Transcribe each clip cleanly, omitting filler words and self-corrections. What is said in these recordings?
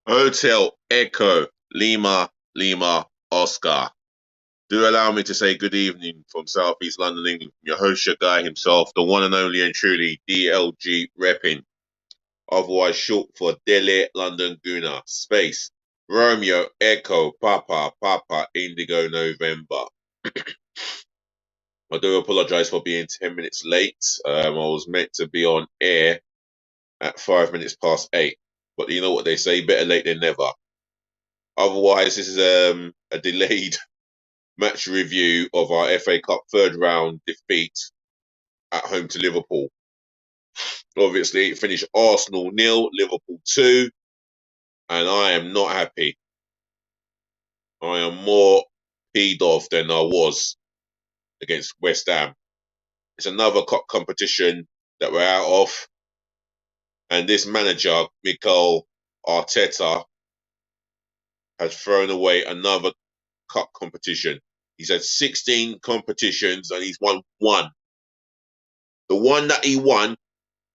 Hotel Echo Lima Lima Oscar. Do allow me to say good evening from Southeast London, England. Your host, your guy himself, the one and only and truly DLG repping, otherwise short for Delhi London Guna. Space Romeo Echo Papa Papa Indigo November. I do apologise for being 10 minutes late. I was meant to be on air at 5 minutes past 8. But you know what they say, better late than never. Otherwise, this is a delayed match review of our FA Cup third round defeat at home to Liverpool. Obviously, it finished Arsenal 0, Liverpool 2, and I am not happy. I am more peed off than I was against West Ham. It's another cup competition that we're out of, and this manager, Mikel Arteta, has thrown away another cup competition. He's had 16 competitions and he's won one. The one that he won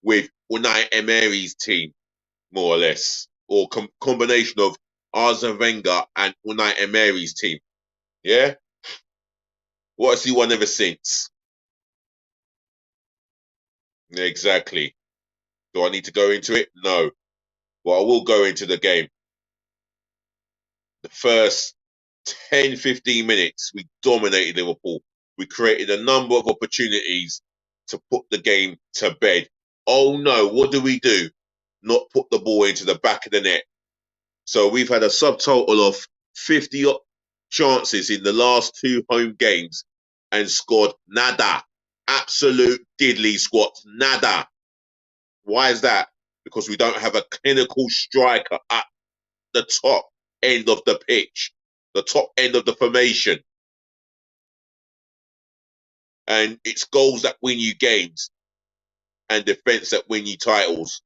with Unai Emery's team, more or less, or combination of Arsene Wenger and Unai Emery's team. Yeah? What has he won ever since? Exactly. Do I need to go into it? No. But I will go into the game. The first 10, 15 minutes, we dominated Liverpool. We created a number of opportunities to put the game to bed. Oh no, what do? Not put the ball into the back of the net. So we've had a subtotal of 50 chances in the last two home games and scored nada. Absolute diddly squat, nada. Why is that? Because we don't have a clinical striker at the top end of the pitch, the top end of the formation. And it's goals that win you games and defence that win you titles.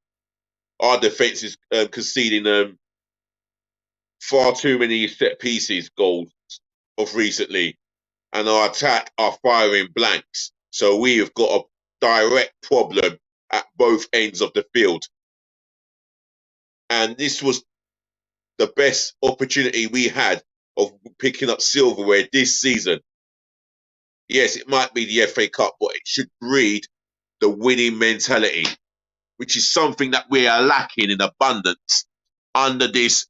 Our defence is conceding far too many set pieces goals of recently, and our attack are firing blanks. So we have got a direct problem at both ends of the field. And this was the best opportunity we had of picking up silverware this season. Yes, it might be the FA Cup, but it should breed the winning mentality, which is something that we are lacking in abundance under this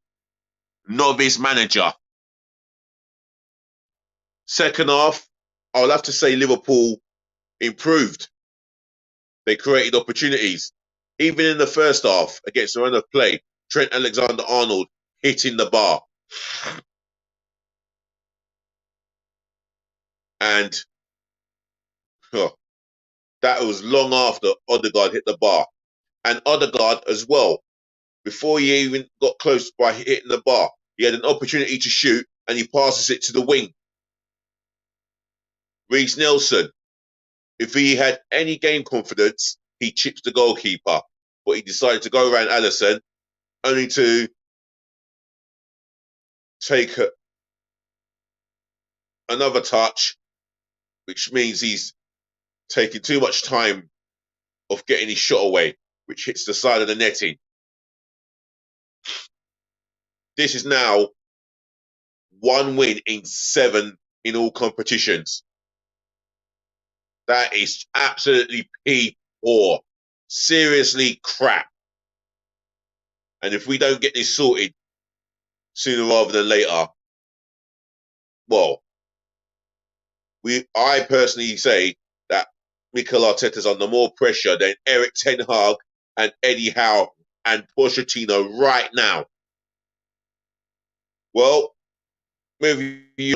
novice manager. Second half, I'll have to say Liverpool improved. They created opportunities. Even in the first half, against the run of play, Trent Alexander-Arnold hitting the bar. And that was long after Odegaard hit the bar. And Odegaard as well, before he even got close by hitting the bar, he had an opportunity to shoot and he passes it to the wing. Reece Nelson, if he had any game confidence, he chips the goalkeeper. But he decided to go around Alisson, only to take another touch, which means he's taking too much time of getting his shot away, which hits the side of the netting. This is now 1 win in 7 in all competitions. That is absolutely poor. Seriously crap. And if we don't get this sorted sooner rather than later, well, I personally say that Mikel Arteta is under more pressure than Eric Ten Hag and Eddie Howe and Pochettino right now. Well, maybe you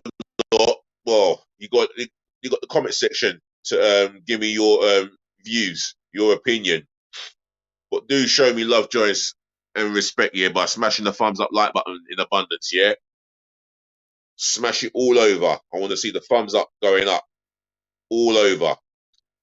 got the comment section to give me your views, your opinion. But do show me love, joy, and respect, yeah, by smashing the thumbs up like button in abundance, yeah? Smash it all over. I want to see the thumbs up going up all over.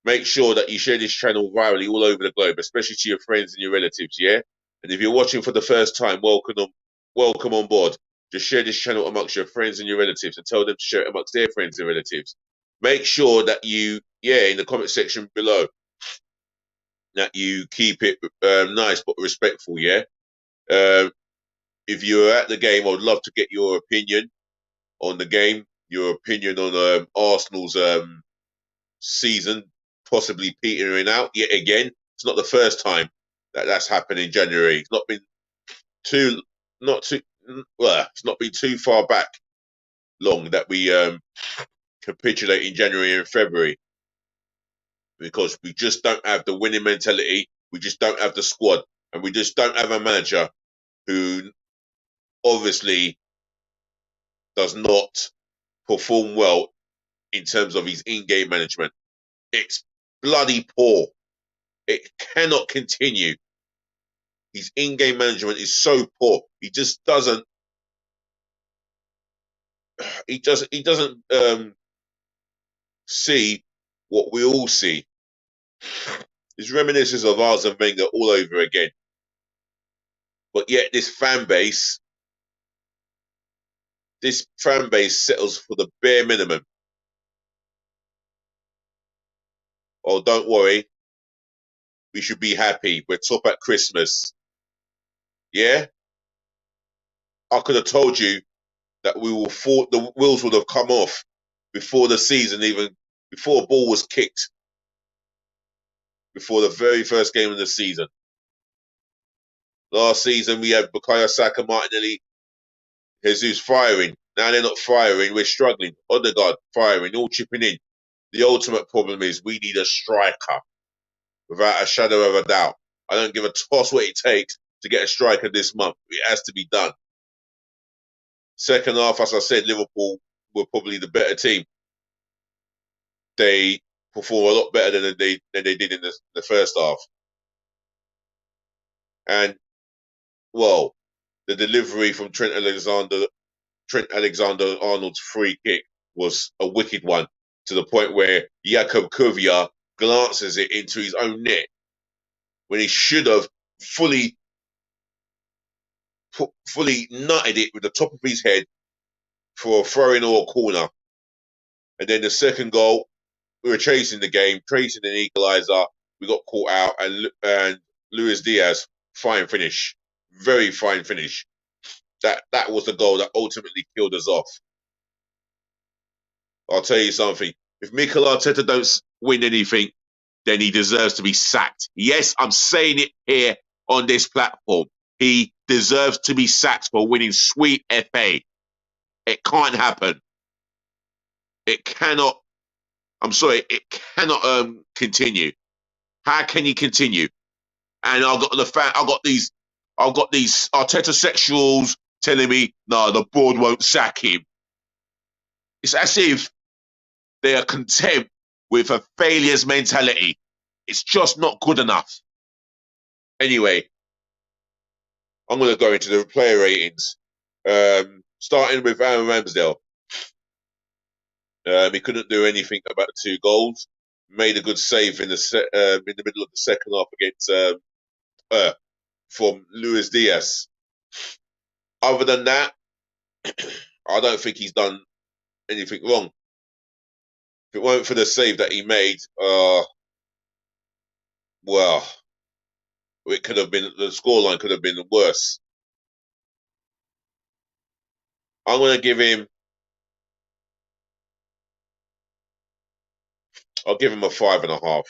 Make sure that you share this channel virally all over the globe, especially to your friends and your relatives, yeah? And if you're watching for the first time, welcome on board. Just share this channel amongst your friends and your relatives and tell them to share it amongst their friends and relatives. Make sure that you, in the comment section below, that you keep it nice but respectful, yeah? if you're at the game, I would love to get your opinion on the game, your opinion on Arsenal's season possibly petering out yet again. It's not the first time that that's happened in January. It's not been too, not too, well, it's not been too far back long that we capitulate in January and February because we just don't have the winning mentality. We just don't have the squad, and we just don't have a manager who obviously does not perform well in terms of his in-game management. It's bloody poor. It cannot continue. His in-game management is so poor. He just doesn't. He doesn't see what we all see. It's reminiscence of Arsene Wenger all over again. But yet this fan base settles for the bare minimum. Oh, don't worry. We should be happy. We're top at Christmas. Yeah? I could have told you that the wheels would have come off before the season even, before a ball was kicked, before the very first game of the season. Last season, we had Bukayo Saka, Martinelli, Jesus firing. Now they're not firing. We're struggling. Odegaard firing, all chipping in. The ultimate problem is we need a striker, without a shadow of a doubt. I don't give a toss what it takes to get a striker this month. It has to be done. Second half, as I said, Liverpool were probably the better team. They perform a lot better than they did in the first half. And, well, the delivery from Trent Alexander-Arnold's free kick was a wicked one, to the point where Jakub Kuvia glances it into his own net when he should have fully nutted it with the top of his head for a throw-in or a corner. And then the second goal, we were chasing the game, chasing an equaliser. We got caught out, and Luis Diaz, fine finish, very fine finish. That was the goal that ultimately killed us off. I'll tell you something. If Mikel Arteta don't win anything, then he deserves to be sacked. Yes, I'm saying it here on this platform. He deserves to be sacked for winning sweet FA. It can't happen. It cannot. I'm sorry. It cannot continue. How can he continue? And I've got these Arteta sexuals telling me, no, the board won't sack him. It's as if they are content with a failure's mentality. It's just not good enough. Anyway, I'm going to go into the player ratings. Starting with Aaron Ramsdale. He couldn't do anything about the two goals. Made a good save in the middle of the second half against from Luis Diaz. Other than that, I don't think he's done anything wrong. If it weren't for the save that he made, well, it could have been, the scoreline could have been worse. I'm going to give him, I'll give him a 5.5.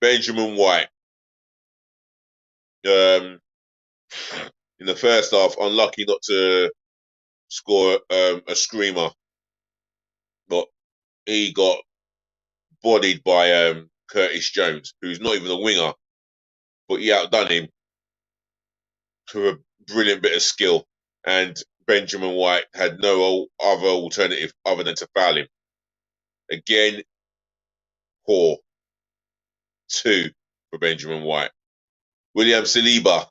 Benjamin White. In the first half, unlucky not to score a screamer, but he got bodied by Curtis Jones, who's not even a winger, but he outdone him for a brilliant bit of skill. And Benjamin White had no other alternative other than to foul him. Again, poor. 2 for Benjamin White. William Saliba.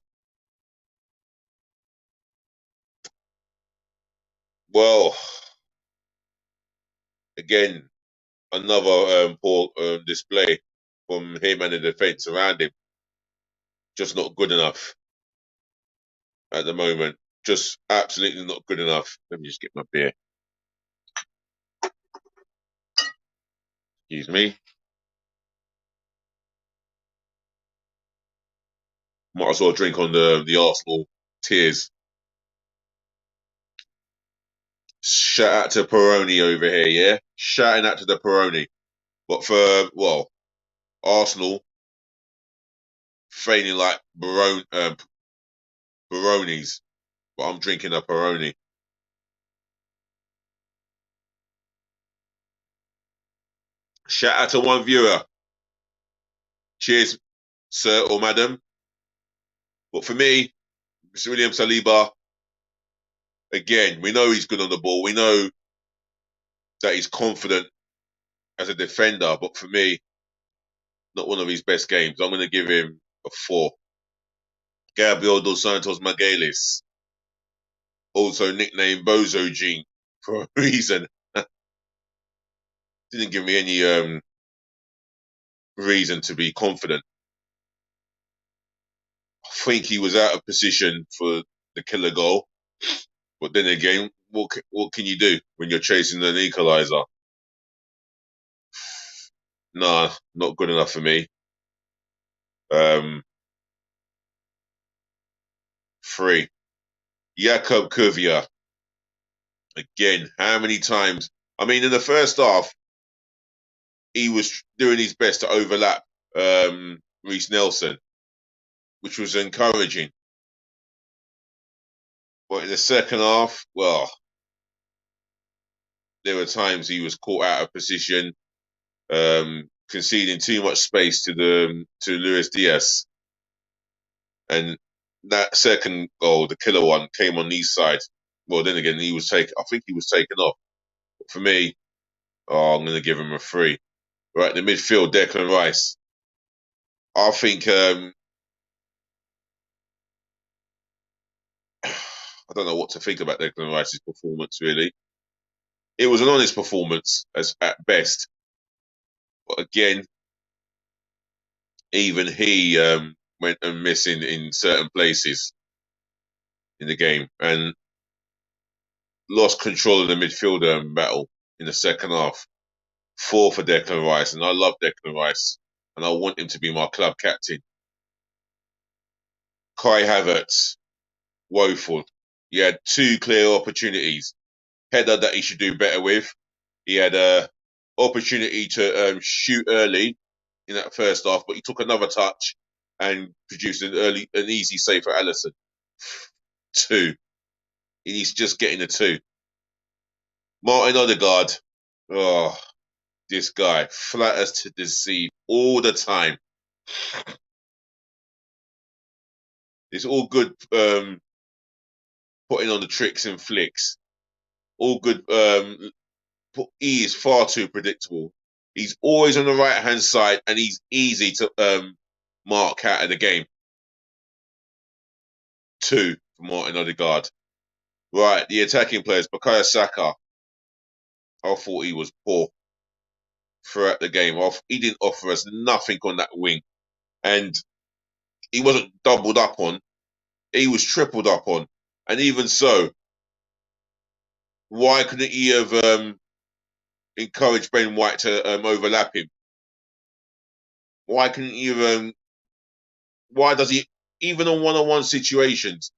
Well, again, another poor display from him and the defence around him. Just not good enough at the moment. Just absolutely not good enough. Let me just get my beer. Excuse me. Might as well drink on the Arsenal tears. Shout out to Peroni over here, yeah? Shouting out to the Peroni. But for, well, Arsenal, feigning like Baronis. But I'm drinking a Peroni. Shout out to one viewer. Cheers, sir or madam. But for me, Mr. William Saliba, again, we know he's good on the ball. We know that he's confident as a defender. But for me, not one of his best games. I'm going to give him a 4. Gabriel dos Santos Magalhaes, also nicknamed Bozo Gene for a reason. Didn't give me any reason to be confident. I think he was out of position for the killer goal. But then again, what can you do when you're chasing an equaliser? Nah, not good enough for me. 3. Jakub Kuvia. Again, how many times? I mean, in the first half, he was doing his best to overlap Reece Nelson, which was encouraging. But in the second half, well, there were times he was caught out of position, conceding too much space to Luis Diaz, and that second goal, the killer one, came on his side. Well, then again, I think he was taken off. But for me, I'm going to give him a 3. Right, the midfield, Declan Rice. I think I don't know what to think about Declan Rice's performance. Really, it was an honest performance as at best. But again, even he went and missing in certain places in the game and lost control of the midfield battle in the second half. 4 for Declan Rice, and I love Declan Rice, and I want him to be my club captain. Kai Havertz, woeful. He had 2 clear opportunities. Header that he should do better with. He had a opportunity to shoot early in that first half, but he took another touch and produced an easy save for Alisson. 2. He's just getting a 2. Martin Odegaard. Oh, this guy flatters to deceive all the time. It's all good putting on the tricks and flicks. All good. He is far too predictable. He's always on the right hand side, and he's easy to mark out of the game. 2 for Martin Odegaard. Right, the attacking players, Bukayo Saka. I thought he was poor throughout the game. He didn't offer us nothing on that wing, and he wasn't doubled up on. He was tripled up on, and even so, why couldn't he have encouraged Ben White to overlap him? Why couldn't he have? Why does he even on one-on-one situations?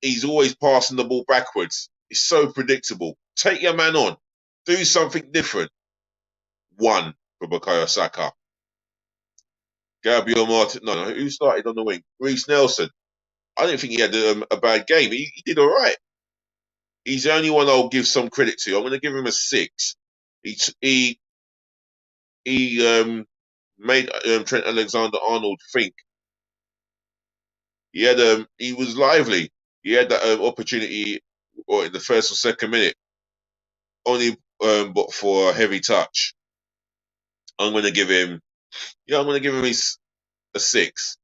He's always passing the ball backwards. It's so predictable. Take your man on. Do something different. 1 for Bukayo Saka. Gabriel Martin. No, who started on the wing? Reece Nelson. I didn't think he had a bad game. He did all right. He's the only one I'll give some credit to. I'm going to give him a 6. He made Trent Alexander-Arnold think. He was lively. He had that opportunity, or in the first or second minute, only but for a heavy touch. I'm going to give him a 6.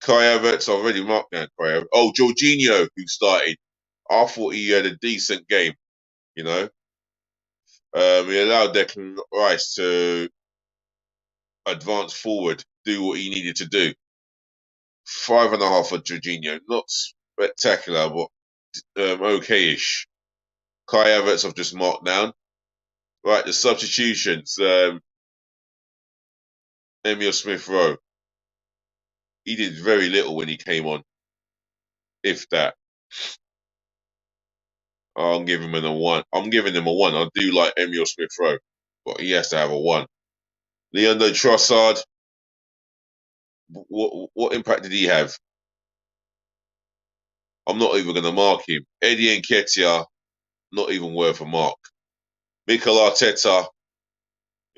Kai Havertz, I've already marked down Kai Havertz. Oh, Jorginho, who started. I thought he had a decent game, you know. He allowed Declan Rice to advance forward, do what he needed to do. 5.5 for Jorginho. Not spectacular, but okay-ish. Kai Havertz I've just marked down. Right, the substitutions. Emile Smith-Rowe. He did very little when he came on. if that. I'm giving him a 1. I'm giving him a 1. I do like Emil Smith Rowe, but he has to have a 1. Leandro Trossard, what impact did he have? I'm not even going to mark him. Eddie Nketiah, not even worth a mark. Mikel Arteta,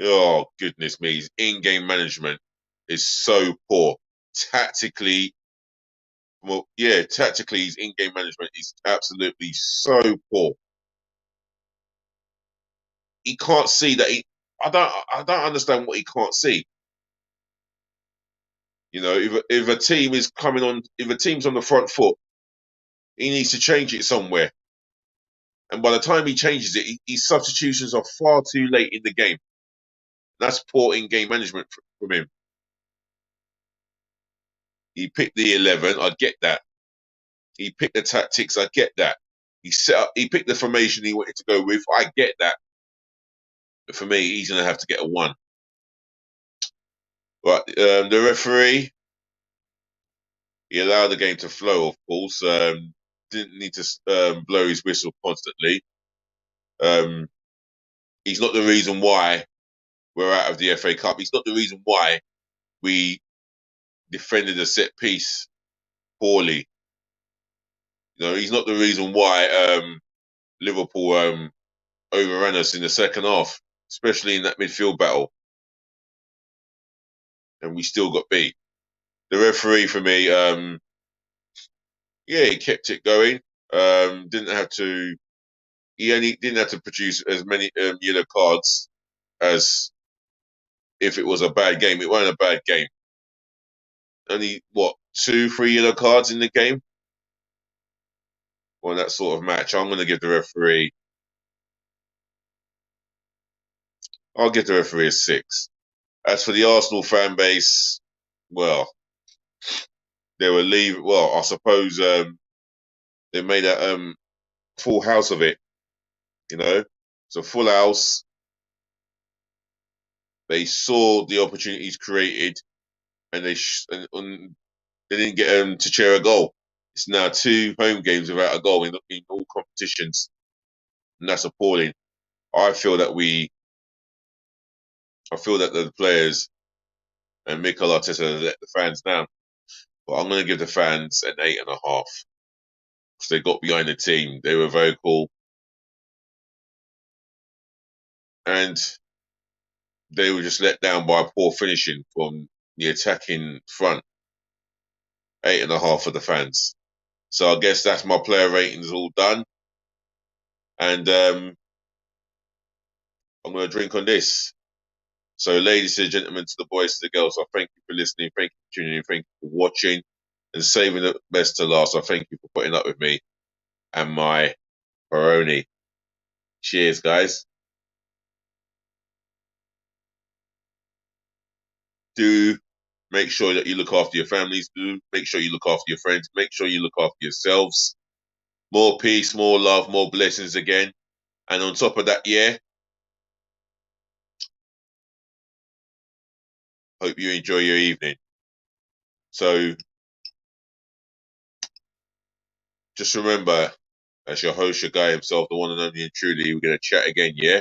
oh goodness me, his in-game management is so poor. Tactically, well, yeah, tactically his in-game management is absolutely so poor. He can't see that I don't understand what he can't see. You know, if a team is coming on, if a team's on the front foot, he needs to change it somewhere. And by the time he changes it, his substitutions are far too late in the game. That's poor in-game management from him. He picked the 11. I get that. He picked the tactics. I get that. He picked the formation he wanted to go with. I get that. But for me, he's going to have to get a 1. Right. The referee, he allowed the game to flow, of course. Didn't need to blow his whistle constantly. He's not the reason why we're out of the FA Cup. He's not the reason why we defended a set piece poorly. You know, he's not the reason why Liverpool overran us in the second half, especially in that midfield battle, and we still got beat. The referee for me, yeah, he kept it going. Didn't have to. He only didn't have to produce as many yellow cards as if it was a bad game. It wasn't a bad game. Only what 2, 3 yellow cards in the game on that sort of match. I'm going to give the referee. I'll give the referee a 6. As for the Arsenal fan base, well, they were leaving. Well, I suppose they made a full house of it. You know, it's a full house. They saw the opportunities created, and they didn't get to share a goal. It's now 2 home games without a goal in all competitions, and that's appalling. I feel that the players and Mikel Arteta let the fans down. But I'm going to give the fans an 8.5 because they got behind the team. They were vocal, and they were just let down by poor finishing from the attacking front. 8.5 for the fans. So I guess that's my player ratings all done. And I'm going to drink on this. So, ladies and gentlemen, to the boys, to the girls, I thank you for listening. Thank you for tuning in. Thank you for watching and saving the best to last. I thank you for putting up with me and my Peroni. Cheers, guys. Do make sure that you look after your families. Do make sure you look after your friends. Make sure you look after yourselves. More peace, more love, more blessings again. And on top of that, yeah, hope you enjoy your evening. So just remember, as your host, your guy himself, the one and only and truly, we're going to chat again, yeah?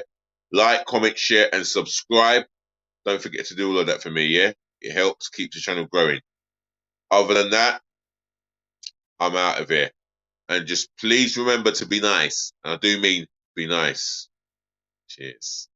Like, comment, share, and subscribe. Don't forget to do all of that for me, yeah? It helps keep the channel growing. Other than that, I'm out of here. And just please remember to be nice. And I do mean be nice. Cheers.